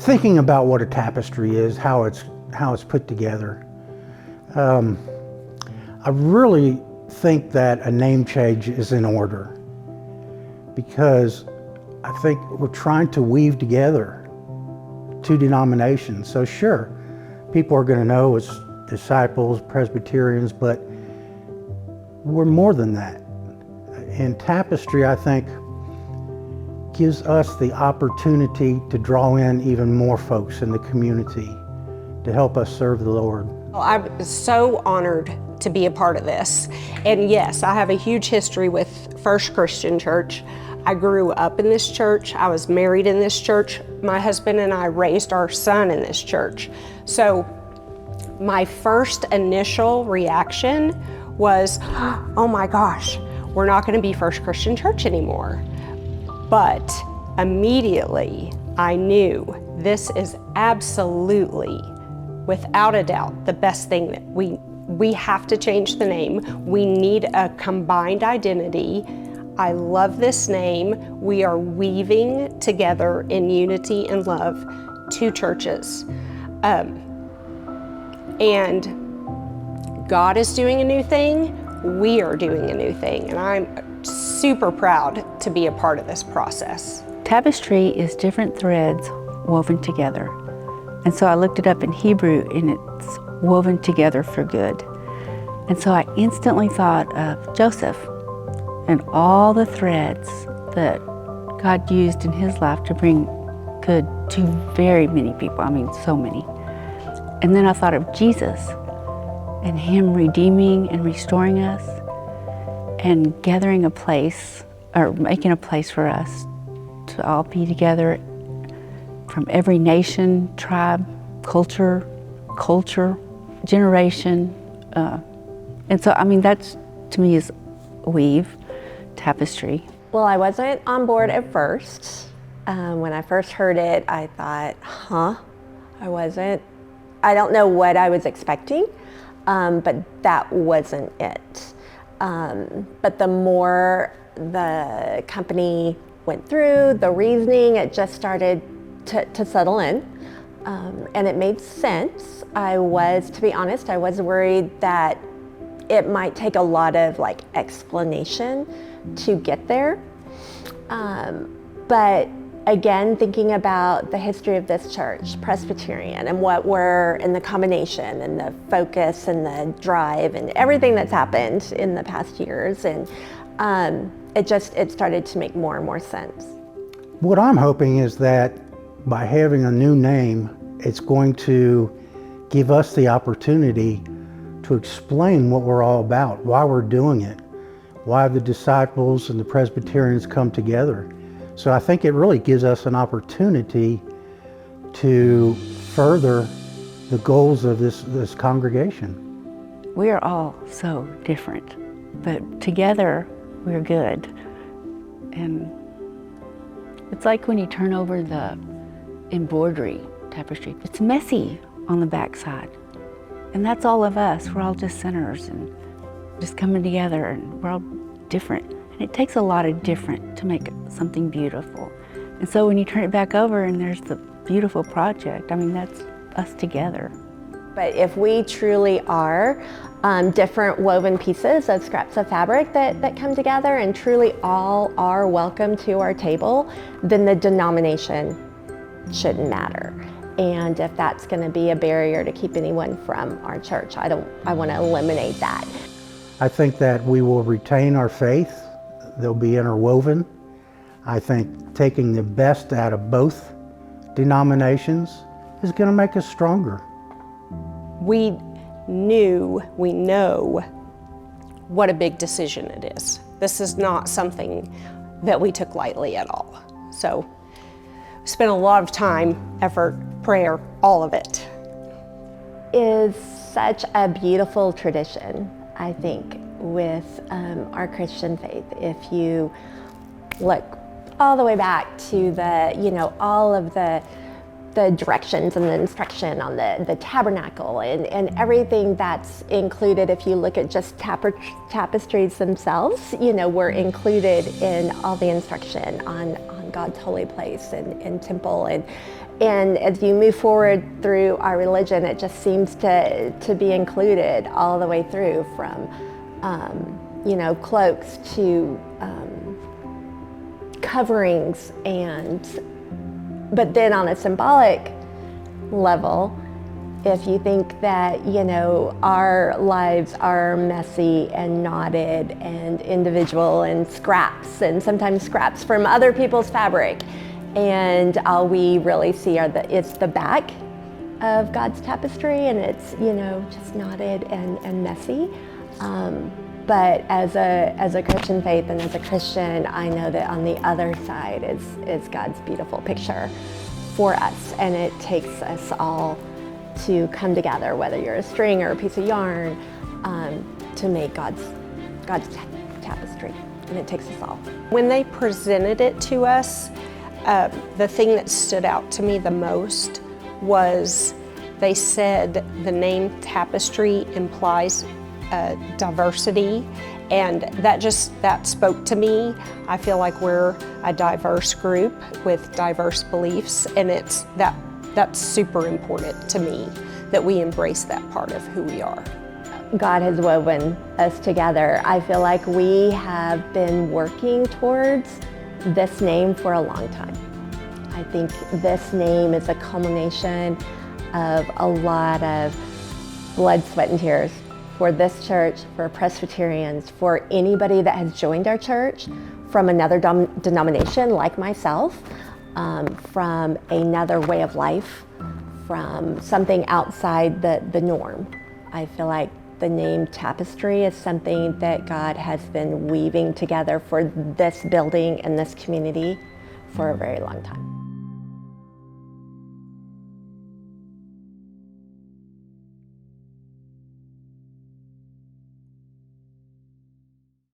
thinking about what a tapestry is, how it's put together, I really think that a name change is in order, because I think we're trying to weave together two denominations. So sure, people are going to know it's disciples, Presbyterians, but we're more than that. And Tapestry, I think, gives us the opportunity to draw in even more folks in the community to help us serve the Lord. Well, I'm so honored to be a part of this. And yes, I have a huge history with First Christian Church. I grew up in this church. I was married in this church. My husband and I raised our son in this church. So my first initial reaction was, oh my gosh, we're not going to be First Christian Church anymore. But immediately I knew this is absolutely, without a doubt, the best thing that we have to change the name. We need a combined identity. I love this name. We are weaving together in unity and love two churches. And God is doing a new thing. We are doing a new thing. And I'm super proud to be a part of this process. Tapestry is different threads woven together. And so I looked it up in Hebrew, and it's woven together for good. And so I instantly thought of Joseph and all the threads that God used in his life to bring good to very many people. I mean, so many. And then I thought of Jesus and him redeeming and restoring us and gathering a place, or making a place for us to all be together from every nation, tribe, culture, generation. And so, I mean, that's, to me, is weave, tapestry. Well, I wasn't on board at first. When I first heard it, I thought, I don't know what I was expecting, but that wasn't it. But the more the company went through, the reasoning, it just started to settle in, and it made sense. To be honest, I was worried that it might take a lot of explanation to get there. But again, thinking about the history of this church, Presbyterian, and the combination and the focus and the drive and everything that's happened in the past years, and it started to make more and more sense. What I'm hoping is that by having a new name, it's going to give us the opportunity to explain what we're all about, why we're doing it, why the disciples and the Presbyterians come together. So I think it really gives us an opportunity to further the goals of this congregation. We are all so different, but together we're good. And it's like when you turn over the embroidery tapestry, it's messy on the backside. And that's all of us. We're all just sinners and just coming together, and we're all different. And it takes a lot of different to make something beautiful. And so when you turn it back over and there's the beautiful project, I mean, that's us together. But if we truly are different woven pieces of scraps of fabric that come together and truly all are welcome to our table, then the denomination shouldn't matter. And if that's going to be a barrier to keep anyone from our church, I want to eliminate that. I think that we will retain our faith. They'll be interwoven. I think taking the best out of both denominations is going to make us stronger. We know what a big decision it is. This is not something that we took lightly at all. So we spent a lot of time, effort, prayer, all of it. Is such a beautiful tradition, I think, with our Christian faith. If you look all the way back to all of the directions and the instruction on the tabernacle and everything that's included. If you look at just tapestries themselves, we're included in all the instruction on God's holy place and temple. And as you move forward through our religion, it just seems to be included all the way through, from cloaks to coverings, but then on a symbolic level, if you think that, our lives are messy and knotted and individual and scraps, and sometimes scraps from other people's fabric, and all we really see it's the back of God's tapestry, and it's, just knotted and messy. But as a Christian faith and as a Christian, I know that on the other side is God's beautiful picture for us, and it takes us all to come together, whether you're a string or a piece of yarn, to make God's tapestry, and it takes us all. When they presented it to us, the thing that stood out to me the most was they said the name Tapestry implies diversity, and that spoke to me. I feel like we're a diverse group with diverse beliefs, and that's super important to me, that we embrace that part of who we are. God has woven us together. I feel like we have been working towards this name for a long time. I think this name is a culmination of a lot of blood, sweat, and tears for this church, for Presbyterians, for anybody that has joined our church from another denomination like myself, from another way of life, from something outside the norm. I feel like the name Tapestry is something that God has been weaving together for this building and this community for a very long time.